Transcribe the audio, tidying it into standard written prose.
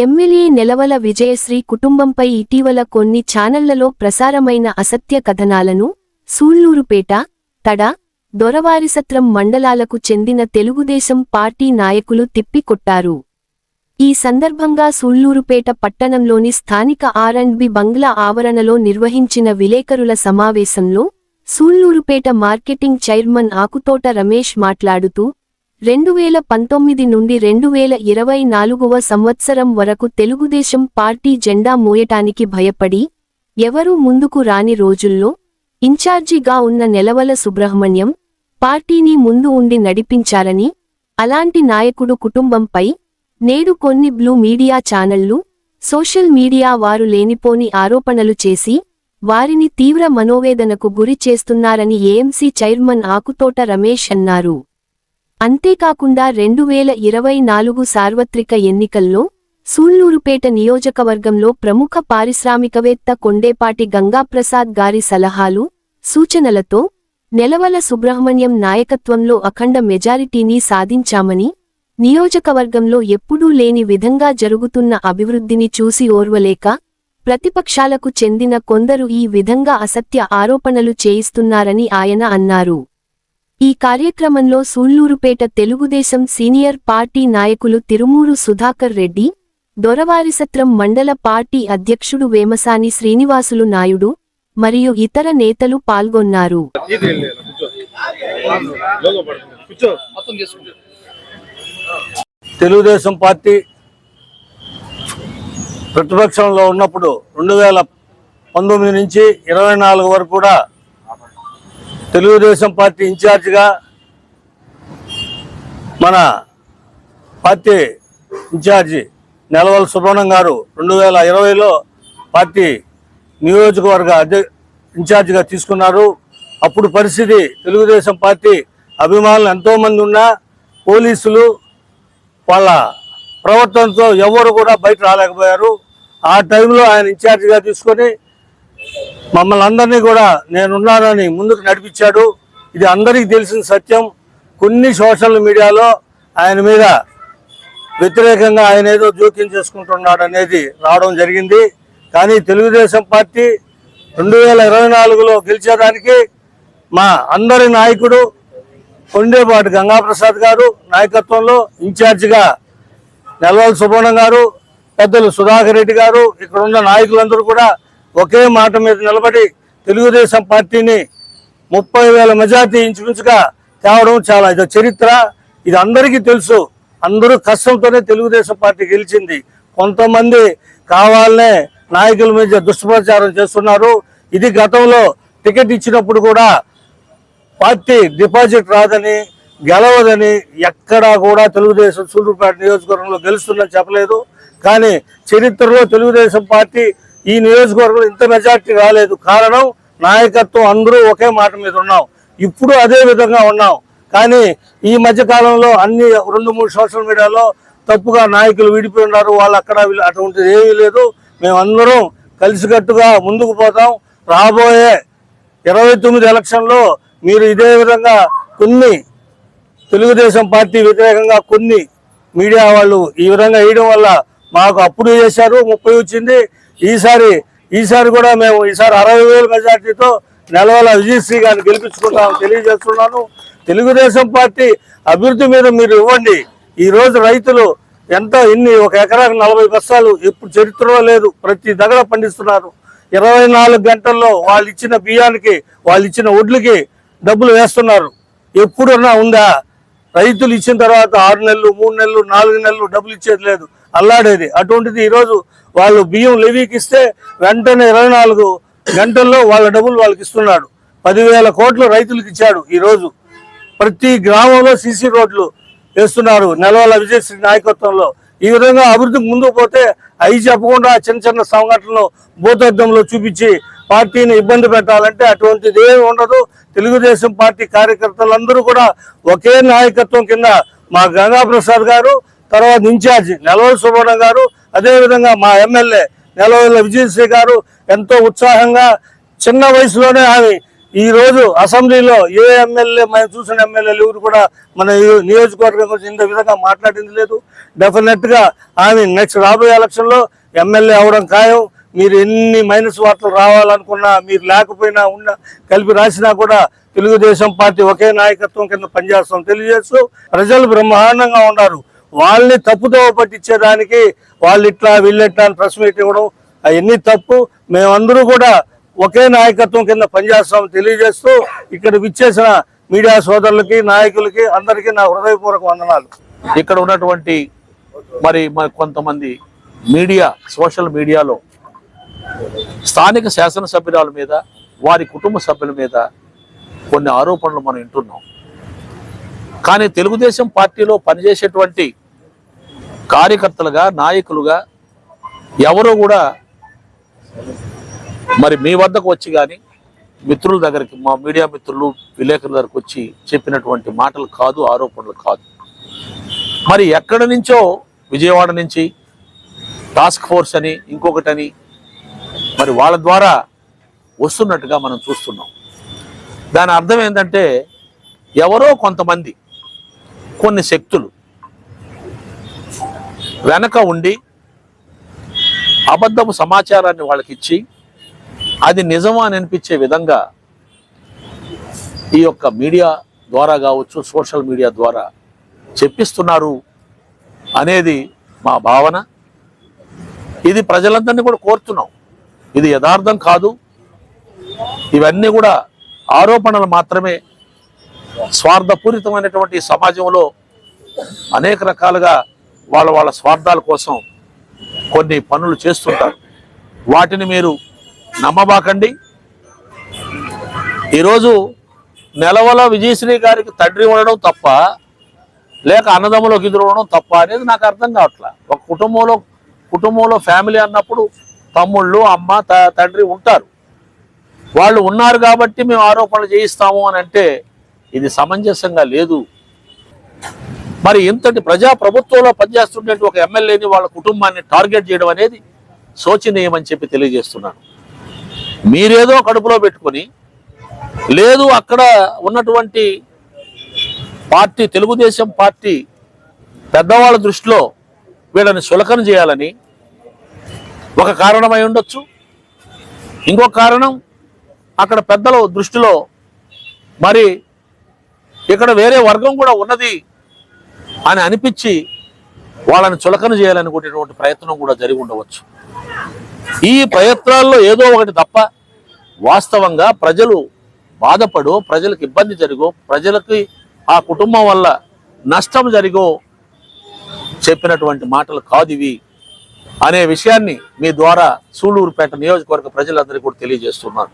MLA Nelavala Vijayasri కుటుంబంపై ఇటీవల కొన్ని ఛానళ్లలో ప్రసారమైన అసత్య కథనాలను సూళ్లూరుపేట, తడ, దొరవారిసత్రం మండలాలకు చెందిన తెలుగుదేశం పార్టీ నాయకులు తిప్పికొట్టారు. ఈ సందర్భంగా సూళ్లూరుపేట పట్టణంలోని స్థానిక ఆర్&బి బంగ్లా ఆవరణలో నిర్వహించిన విలేకరుల సమావేశంలో సూళ్లూరుపేట మార్కెటింగ్ చైర్మన్ ఆకుతోట రమేష్ మాట్లాడుతూ 2019 నుండి 2024వ సంవత్సరం వరకు తెలుగుదేశం పార్టీ జెండా మోయటానికి భయపడి ఎవరూ ముందుకు రాని రోజుల్లో ఇన్ఛార్జిగా ఉన్న నెలవల సుబ్రహ్మణ్యం పార్టీని ముందు ఉండి నడిపించారని, అలాంటి నాయకుడు కుటుంబంపై నేడు కొన్ని బ్లూ మీడియా ఛానళ్లు, సోషల్ మీడియా వారు లేనిపోని ఆరోపణలు చేసి వారిని తీవ్ర మనోవేదనకు గురి చేస్తున్నారని ఏఎంసీ చైర్మన్ ఆకుతోట రమేష్ అన్నారు. అంతేకాకుండా 2024 సార్వత్రిక ఎన్నికల్లో సూళ్లూరుపేట నియోజకవర్గంలో ప్రముఖ పారిశ్రామికవేత్త కొండేపాటి గంగాప్రసాద్ గారి సలహాలు, సూచనలతో నెలవల సుబ్రహ్మణ్యం నాయకత్వంలో అఖండ మెజారిటీని సాధించామని, నియోజకవర్గంలో ఎప్పుడూ లేని విధంగా జరుగుతున్న అభివృద్ధిని చూసి ఓర్వలేక ప్రతిపక్షాలకు చెందిన కొందరు ఈ విధంగా అసత్య ఆరోపణలు చేయిస్తున్నారని ఆయన అన్నారు. ఈ కార్యక్రమంలో సూళ్లూరుపేట తెలుగుదేశం సీనియర్ పార్టీ నాయకులు తిరుమూరు సుధాకర్ రెడ్డి, దొరవారిసత్రం మండల పార్టీ అధ్యక్షుడు వేమసాని శ్రీనివాసులు నాయుడు మరియు ఇతర నేతలు పాల్గొన్నారు. తెలుగుదేశం పార్టీ ప్రతిపక్షంలో ఉన్నప్పుడు 2019 నుంచి 24 వరకు కూడా తెలుగుదేశం పార్టీ ఇన్ఛార్జిగా మన పార్టీ ఇన్ఛార్జి నెలవల సుబ్రహ్మణ్యం గారు 2020లో పార్టీ నియోజకవర్గ ఇన్ఛార్జిగా తీసుకున్నారు. అప్పుడు పరిస్థితి తెలుగుదేశం పార్టీ అభిమానులు ఎంతోమంది ఉన్నా పోలీసులు వాళ్ళ ప్రవర్తనతో ఎవరు కూడా బయట రాలేకపోయారు. ఆ టైంలో ఆయన ఇన్ఛార్జిగా తీసుకొని మమ్మల్ని అందరినీ కూడా నేనున్నానని ముందుకు నడిపించాడు. ఇది అందరికీ తెలిసిన సత్యం. కొన్ని సోషల్ మీడియాలో ఆయన మీద వ్యతిరేకంగా ఆయన ఏదో జోక్యం చేసుకుంటున్నాడు అనేది రావడం జరిగింది. కానీ తెలుగుదేశం పార్టీ 2024లో గెలిచేదానికి మా అందరి నాయకుడు కొండేపాటి గంగాప్రసాద్ గారు నాయకత్వంలో ఇన్ఛార్జిగా నెలవల సుబ్రహ్మణ్యం గారు, పెద్దలు సుధాకర్ రెడ్డి గారు, ఇక్కడ ఉన్న నాయకులందరూ కూడా ఒకే మాట మీద నిలబడి తెలుగుదేశం పార్టీని 30,000 మెజార్టీ ఇంచుమించుగా తేవడం చాలా ఇది చరిత్ర. ఇది అందరికీ తెలుసు. అందరూ కష్టంతోనే తెలుగుదేశం పార్టీ గెలిచింది. కొంతమంది కావాలనే నాయకుల మీద దుష్ప్రచారం చేస్తున్నారు. ఇది గతంలో టికెట్ ఇచ్చినప్పుడు కూడా పార్టీ డిపాజిట్ రాదని, గెలవదని ఎక్కడా కూడా తెలుగుదేశం సూళ్లూరుపేట నియోజకవర్గంలో గెలుస్తుందని చెప్పలేదు. కానీ చరిత్రలో తెలుగుదేశం పార్టీ ఈ నియోజకవర్గంలో ఇంత మెజార్టీ రాలేదు. కారణం నాయకత్వం అందరూ ఒకే మాట మీద ఉన్నాం. ఇప్పుడు అదే విధంగా ఉన్నాం. కానీ ఈ మధ్య కాలంలో అన్ని 2-3 సోషల్ మీడియాలో తప్పుగా నాయకులు విడిపోయి ఉన్నారు. వాళ్ళు అక్కడ అటువంటిది ఏమీ లేదు. మేమందరం కలిసికట్టుగా ముందుకు పోతాం. రాబోయే 29 ఎలక్షన్లో మీరు ఇదే విధంగా కొన్ని తెలుగుదేశం పార్టీ వ్యతిరేకంగా కొన్ని మీడియా వాళ్ళు ఈ విధంగా వేయడం వల్ల మాకు అప్పుడు చేశారు 30 వచ్చింది. ఈసారి కూడా మేము 60,000 మెజార్టీతో నెలవల విజయశ్రీ గారిని గెలిపించుకుంటామని తెలియజేస్తున్నాను. తెలుగుదేశం పార్టీ అభివృద్ధి మీద మీరు ఇవ్వండి. ఈరోజు రైతులు ఒక ఎకరాకు 40 బస్తాలు ఎప్పుడు చరిత్రలో లేదు, ప్రతి దగ్గర పండిస్తున్నారు. 24 గంటల్లో వాళ్ళు ఇచ్చిన బియ్యానికి, వాళ్ళు ఇచ్చిన వడ్లకి డబ్బులు వేస్తున్నారు. ఎప్పుడన్నా ఉందా? రైతులు ఇచ్చిన తర్వాత 6 నెలలు, 3 నెలలు, 4 నెలలు డబ్బులు ఇచ్చేది లేదు, అల్లాడేది. అటువంటిది ఈరోజు వాళ్ళు బియ్యం లెవీకి ఇస్తే వెంటనే 24 గంటల్లో వాళ్ళ డబ్బులు వాళ్ళకి ఇస్తున్నాడు. 10,000 కోట్లు రైతులకు ఇచ్చాడు. ఈరోజు ప్రతి గ్రామంలో సీసీ రోడ్లు వేస్తున్నారు నెలవల విజయశ్రీ నాయకత్వంలో. ఈ విధంగా అభివృద్ధికి ముందుకు పోతే అవి చెప్పకుండా చిన్న చిన్న సంఘటనలు భూతద్దంలో చూపించి పార్టీని ఇబ్బంది పెట్టాలంటే అటువంటిది ఏమి ఉండదు. తెలుగుదేశం పార్టీ కార్యకర్తలందరూ కూడా ఒకే నాయకత్వం కింద మా గంగాప్రసాద్ గారు, తర్వాత ఇన్ఛార్జి నెలవల సుబ్రహ్మణ్యం గారు, అదేవిధంగా మా ఎమ్మెల్యే నెలవల విజయశ్రీ గారు ఎంతో ఉత్సాహంగా చిన్న వయసులోనే ఆమె ఈ రోజు అసెంబ్లీలో ఏ ఎమ్మెల్యే మనం చూసిన ఎమ్మెల్యేలు ఎవరు కూడా మన నియోజకవర్గం గురించి ఇంత విధంగా మాట్లాడింది లేదు. డెఫినెట్ గా ఆమె నెక్స్ట్ రాబోయే ఎలక్షన్ లో ఎమ్మెల్యే అవడం ఖాయం. మీరు ఎన్ని మైనస్ వార్తలు రావాలనుకున్నా, మీరు లేకపోయినా కలిపి రాసినా కూడా తెలుగుదేశం పార్టీ ఒకే నాయకత్వం కింద పనిచేస్తాం తెలియజేస్తూ, ప్రజలు బ్రహ్మాండంగా ఉన్నారు. వాళ్ళని తప్పుదోవ పట్టించేదానికి వాళ్ళు ఇట్లా వీళ్ళెట్లా అని ప్రెస్ మీట్ ఇవ్వడం అవన్నీ తప్పు. మేమందరూ కూడా ఒకే నాయకత్వం కింద పనిచేస్తాం తెలియజేస్తూ, ఇక్కడ విచ్చేసిన మీడియా సోదరులకి, నాయకులకి అందరికీ నా హృదయపూర్వక వందనాలు. ఇక్కడ ఉన్నటువంటి మరి కొంతమంది మీడియా, సోషల్ మీడియాలో స్థానిక శాసనసభ్యురాల మీద, వారి కుటుంబ సభ్యుల మీద కొన్ని ఆరోపణలు మనం వింటున్నాం. కానీ తెలుగుదేశం పార్టీలో పనిచేసేటువంటి కార్యకర్తలుగా, నాయకులుగా ఎవరో కూడా మరి మీ వద్దకు వచ్చి కానీ మిత్రుల దగ్గరికి, మా మీడియా మిత్రులు, విలేకరుల దగ్గరకు వచ్చి చెప్పినటువంటి మాటలు కాదు, ఆరోపణలు కాదు. మరి ఎక్కడి నుంచో విజయవాడ నుంచి టాస్క్ ఫోర్స్ అని ఇంకొకటని మరి వాళ్ళ ద్వారా వస్తున్నట్టుగా మనం చూస్తున్నాం. దాని అర్థం ఏంటంటే ఎవరో కొంతమంది, కొన్ని శక్తులు వెనక ఉండి అబద్ధపు సమాచారాన్ని వాళ్ళకి ఇచ్చి అది నిజమా అని అనిపించే విధంగా ఈ యొక్క మీడియా ద్వారా కావచ్చు, సోషల్ మీడియా ద్వారా చెప్పిస్తున్నారు అనేది మా భావన. ఇది ప్రజలందరినీ కూడా కోరుతున్నాం. ఇది యథార్థం కాదు. ఇవన్నీ కూడా ఆరోపణలు మాత్రమే. స్వార్థపూరితమైనటువంటి సమాజంలో అనేక రకాలుగా వాళ్ళ స్వార్థాల కోసం కొన్ని పనులు చేస్తుంటారు. వాటిని మీరు నమ్మబాకండి. ఈరోజు నెలవల విజయశ్రీ గారికి తండ్రి ఉండడం తప్ప, లేక అన్నదమ్ములోకి ఎదురు ఉండడం తప్ప అనేది నాకు అర్థం కావట్లా. ఒక కుటుంబంలో ఫ్యామిలీ అన్నప్పుడు తమ్ముళ్ళు, అమ్మ, తండ్రి ఉంటారు. వాళ్ళు ఉన్నారు కాబట్టి మేము ఆరోపణలు చేయిస్తాము అని అంటే ఇది సమంజసంగా లేదు. మరి ఇంతటి ప్రభుత్వంలో పనిచేస్తుంటే ఒక ఎమ్మెల్యేని, వాళ్ళ కుటుంబాన్ని టార్గెట్ చేయడం అనేది శోచనీయమని చెప్పి తెలియజేస్తున్నాను. మీరేదో కడుపులో పెట్టుకొని, లేదు అక్కడ ఉన్నటువంటి పార్టీ, తెలుగుదేశం పార్టీ పెద్దవాళ్ళ దృష్టిలో వీళ్ళని సులకన చేయాలని ఒక కారణమై ఉండొచ్చు. ఇంకొక కారణం, అక్కడ పెద్దల దృష్టిలో మరి ఇక్కడ వేరే వర్గం కూడా ఉన్నది అని అనిపించి వాళ్ళని చులకన చేయాలనుకునేటువంటి ప్రయత్నం కూడా జరిగి ఉండవచ్చు. ఈ ప్రయత్నాల్లో ఏదో ఒకటి తప్ప వాస్తవంగా ప్రజలు బాధపడో, ప్రజలకు ఇబ్బంది జరిగో, ప్రజలకి ఆ కుటుంబం వల్ల నష్టం జరిగో చెప్పినటువంటి మాటలు కాదు ఇవి అనే విషయాన్ని మీ ద్వారా సూళ్లూరుపేట నియోజకవర్గ ప్రజలందరికీ కూడా తెలియజేస్తున్నాను.